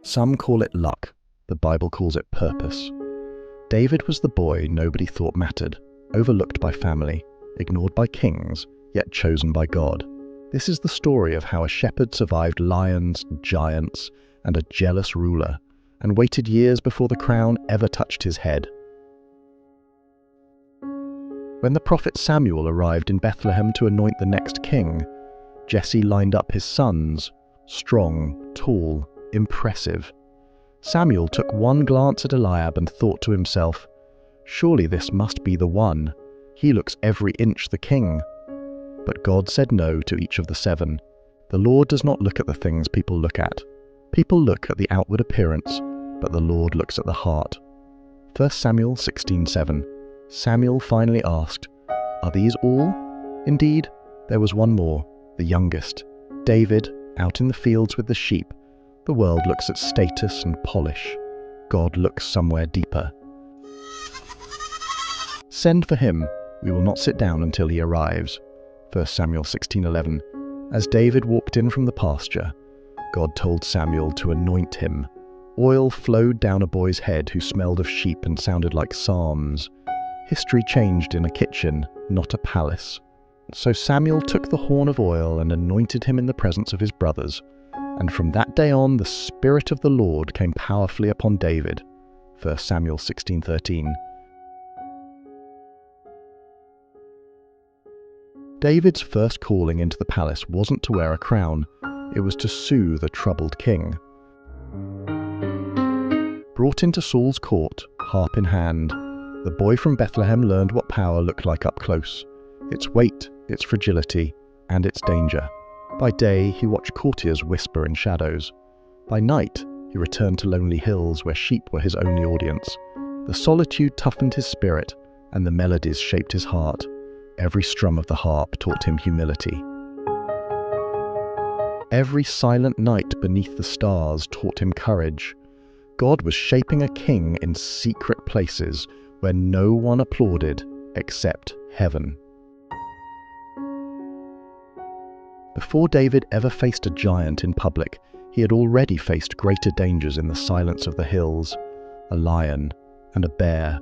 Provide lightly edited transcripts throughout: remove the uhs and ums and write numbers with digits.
Some call it luck. The Bible calls it purpose. David was the boy nobody thought mattered, overlooked by family, ignored by kings, yet chosen by God. This is the story of how a shepherd survived lions, giants, and a jealous ruler, and waited years before the crown ever touched his head. When the prophet Samuel arrived in Bethlehem to anoint the next king, Jesse lined up his sons, strong, tall, impressive. Samuel took one glance at Eliab and thought to himself, "Surely this must be the one. He looks every inch the king." But God said no to each of the 7. The Lord does not look at the things people look at. People look at the outward appearance, but the Lord looks at the heart. 1 Samuel 16:7. Samuel finally asked, "Are these all?" Indeed, there was one more, the youngest, David, out in the fields with the sheep. The world looks at status and polish. God looks somewhere deeper. "Send for him. We will not sit down until he arrives." 1 Samuel 16:11. As David walked in from the pasture, God told Samuel to anoint him. Oil flowed down a boy's head who smelled of sheep and sounded like psalms. History changed in a kitchen, not a palace. So Samuel took the horn of oil and anointed him in the presence of his brothers. And from that day on, the Spirit of the Lord came powerfully upon David. 1 Samuel 16:13. David's first calling into the palace wasn't to wear a crown, it was to soothe a troubled king. Brought into Saul's court, harp in hand, the boy from Bethlehem learned what power looked like up close, its weight, its fragility, and its danger. By day, he watched courtiers whisper in shadows. By night, he returned to lonely hills where sheep were his only audience. The solitude toughened his spirit, and the melodies shaped his heart. Every strum of the harp taught him humility. Every silent night beneath the stars taught him courage. God was shaping a king in secret places where no one applauded except heaven. Before David ever faced a giant in public, he had already faced greater dangers in the silence of the hills. A lion and a bear.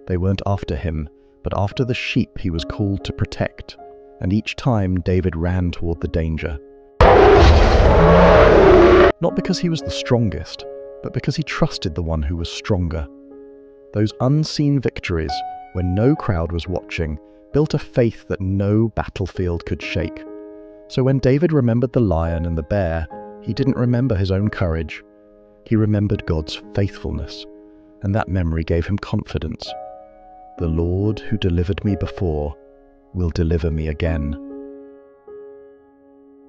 They weren't after him, but after the sheep he was called to protect, and each time David ran toward the danger. Not because he was the strongest, but because he trusted the one who was stronger. Those unseen victories, when no crowd was watching, built a faith that no battlefield could shake. So when David remembered the lion and the bear, he didn't remember his own courage. He remembered God's faithfulness, and that memory gave him confidence. The Lord who delivered me before will deliver me again.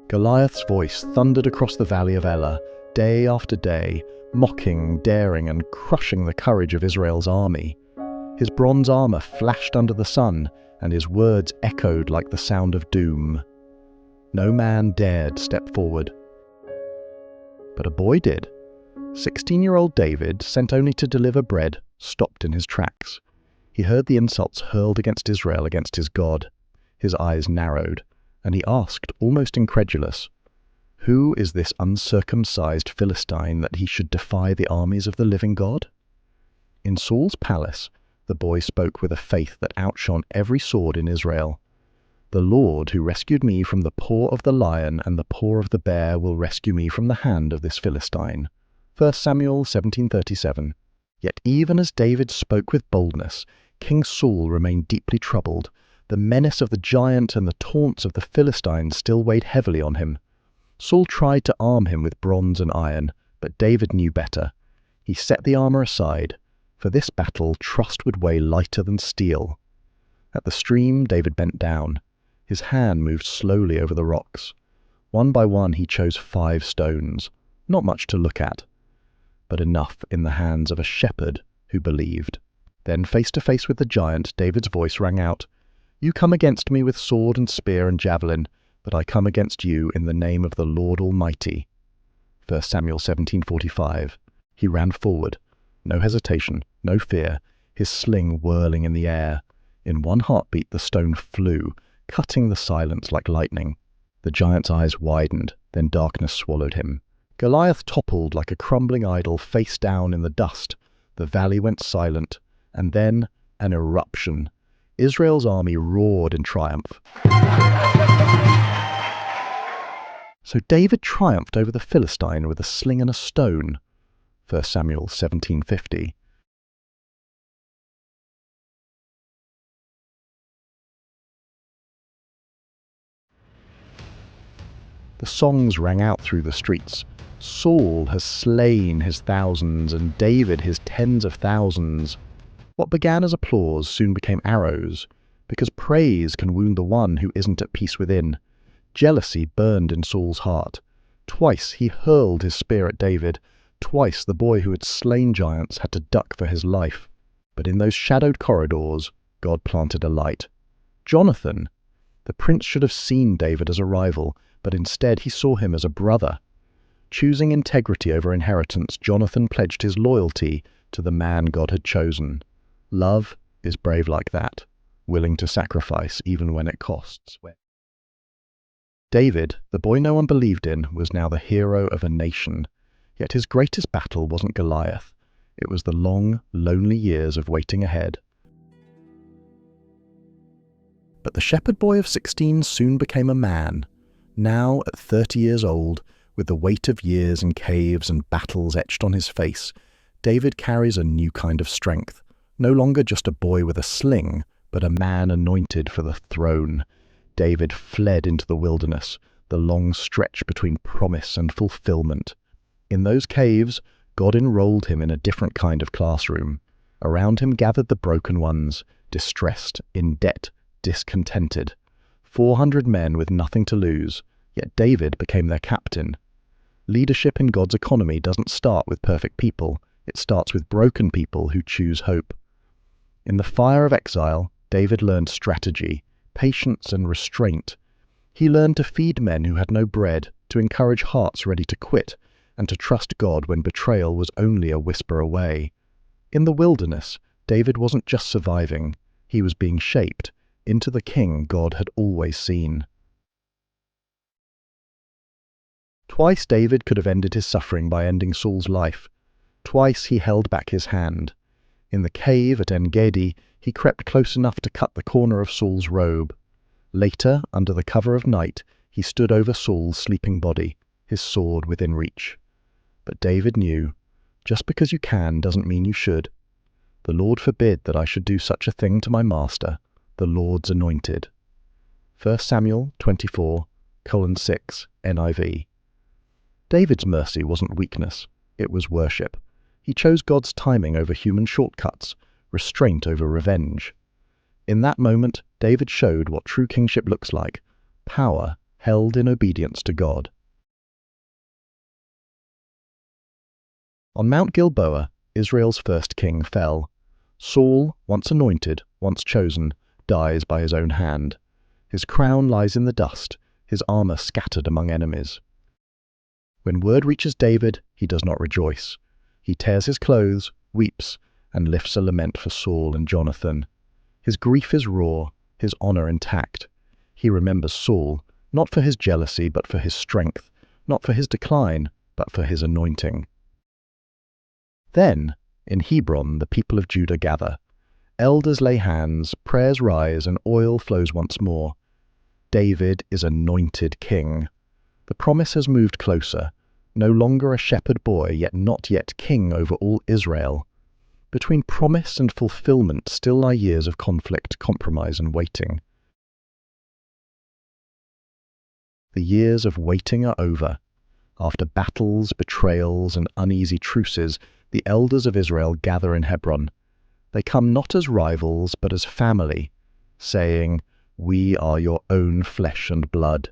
Goliath's voice thundered across the valley of Elah, day after day, mocking, daring, and crushing the courage of Israel's army. His bronze armor flashed under the sun, and his words echoed like the sound of doom. No man dared step forward. But a boy did. 16-year-old David, sent only to deliver bread, stopped in his tracks. He heard the insults hurled against Israel, against his God. His eyes narrowed, and he asked, almost incredulous, "Who is this uncircumcised Philistine that he should defy the armies of the living God?" In Saul's palace, the boy spoke with a faith that outshone every sword in Israel. "The Lord who rescued me from the paw of the lion and the paw of the bear will rescue me from the hand of this Philistine." 1 Samuel 17:37. Yet even as David spoke with boldness, King Saul remained deeply troubled. The menace of the giant and the taunts of the Philistines still weighed heavily on him. Saul tried to arm him with bronze and iron, but David knew better. He set the armor aside. For this battle, trust would weigh lighter than steel. At the stream, David bent down. His hand moved slowly over the rocks. One by one he chose 5 stones, not much to look at, but enough in the hands of a shepherd who believed. Then, face to face with the giant, David's voice rang out, "You come against me with sword and spear and javelin, but I come against you in the name of the Lord Almighty." 1 Samuel 17:45. He ran forward. No hesitation, no fear, his sling whirling in the air. In one heartbeat the stone flew, cutting the silence like lightning. The giant's eyes widened, then darkness swallowed him. Goliath toppled like a crumbling idol face down in the dust. The valley went silent, and then an eruption. Israel's army roared in triumph. So David triumphed over the Philistine with a sling and a stone. 1 Samuel 17:50. The songs rang out through the streets. Saul has slain his thousands, and David his tens of thousands. What began as applause soon became arrows, because praise can wound the one who isn't at peace within. Jealousy burned in Saul's heart. Twice he hurled his spear at David. Twice the boy who had slain giants had to duck for his life. But in those shadowed corridors, God planted a light. Jonathan! The prince should have seen David as a rival, but instead he saw him as a brother. Choosing integrity over inheritance, Jonathan pledged his loyalty to the man God had chosen. Love is brave like that, willing to sacrifice even when it costs. David, the boy no one believed in, was now the hero of a nation. Yet his greatest battle wasn't Goliath. It was the long, lonely years of waiting ahead. But the shepherd boy of 16 soon became a man. Now, at 30 years old, with the weight of years and caves and battles etched on his face, David carries a new kind of strength. No longer just a boy with a sling, but a man anointed for the throne. David fled into the wilderness, the long stretch between promise and fulfillment. In those caves, God enrolled him in a different kind of classroom. Around him gathered the broken ones, distressed, in debt, discontented. 400 men with nothing to lose, yet David became their captain. Leadership in God's economy doesn't start with perfect people. It starts with broken people who choose hope. In the fire of exile, David learned strategy, patience and restraint. He learned to feed men who had no bread, to encourage hearts ready to quit, and to trust God when betrayal was only a whisper away. In the wilderness, David wasn't just surviving, he was being shaped into the king God had always seen. Twice David could have ended his suffering by ending Saul's life. Twice he held back his hand. In the cave at En-Gedi, he crept close enough to cut the corner of Saul's robe. Later, under the cover of night, he stood over Saul's sleeping body, his sword within reach. But David knew, just because you can doesn't mean you should. The Lord forbid that I should do such a thing to my master, the Lord's anointed. 1 Samuel 24:6 NIV. David's mercy wasn't weakness, it was worship. He chose God's timing over human shortcuts, restraint over revenge. In that moment, David showed what true kingship looks like, power held in obedience to God. On Mount Gilboa, Israel's first king fell. Saul, once anointed, once chosen, dies by his own hand. His crown lies in the dust, his armor scattered among enemies. When word reaches David, he does not rejoice. He tears his clothes, weeps, and lifts a lament for Saul and Jonathan. His grief is raw, his honor intact. He remembers Saul, not for his jealousy, but for his strength, not for his decline, but for his anointing. Then, in Hebron, the people of Judah gather. Elders lay hands, prayers rise, and oil flows once more. David is anointed king. The promise has moved closer. No longer a shepherd boy, yet not yet king over all Israel. Between promise and fulfillment still lie years of conflict, compromise, and waiting. The years of waiting are over. After battles, betrayals, and uneasy truces, the elders of Israel gather in Hebron. They come not as rivals, but as family, saying, "We are your own flesh and blood."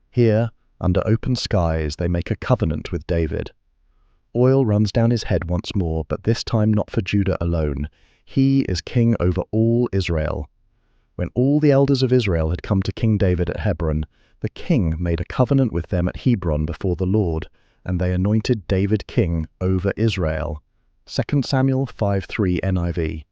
Here, under open skies, they make a covenant with David. Oil runs down his head once more, but this time not for Judah alone. He is king over all Israel. When all the elders of Israel had come to King David at Hebron, the king made a covenant with them at Hebron before the Lord, and they anointed David king over Israel. 2 Samuel 5:3 NIV.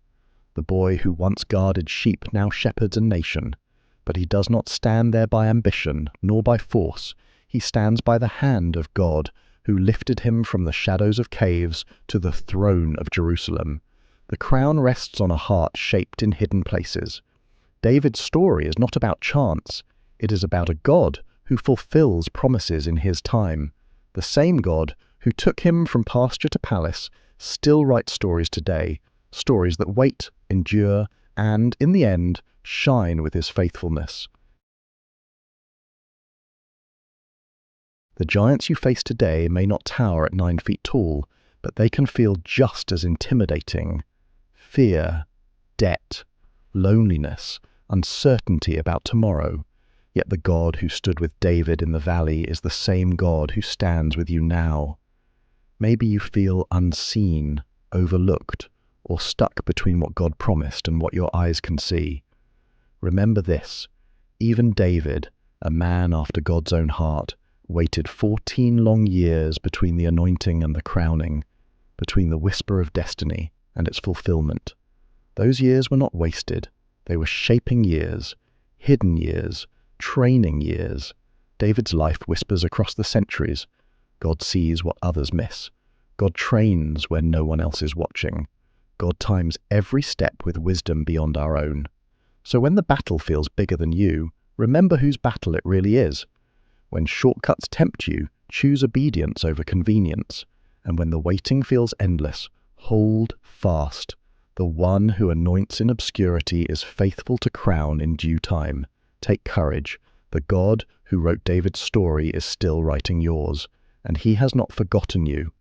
The boy who once guarded sheep now shepherds a nation. But he does not stand there by ambition, nor by force. He stands by the hand of God, who lifted him from the shadows of caves to the throne of Jerusalem. The crown rests on a heart shaped in hidden places. David's story is not about chance. It is about a God who fulfills promises in his time. The same God who took him from pasture to palace still writes stories today, stories that wait, endure, and, in the end, shine with his faithfulness. The giants you face today may not tower at 9 feet tall, but they can feel just as intimidating. Fear, debt, loneliness, uncertainty about tomorrow. Yet the God who stood with David in the valley is the same God who stands with you now. Maybe you feel unseen, overlooked, or stuck between what God promised and what your eyes can see. Remember this: even David, a man after God's own heart, waited 14 long years between the anointing and the crowning, between the whisper of destiny and its fulfillment. Those years were not wasted. They were shaping years, hidden years, training years. David's life whispers across the centuries. God sees what others miss. God trains when no one else is watching. God times every step with wisdom beyond our own. So when the battle feels bigger than you, remember whose battle it really is. When shortcuts tempt you, choose obedience over convenience. And when the waiting feels endless, hold fast. The one who anoints in obscurity is faithful to crown in due time. Take courage. The God who wrote David's story is still writing yours, and he has not forgotten you.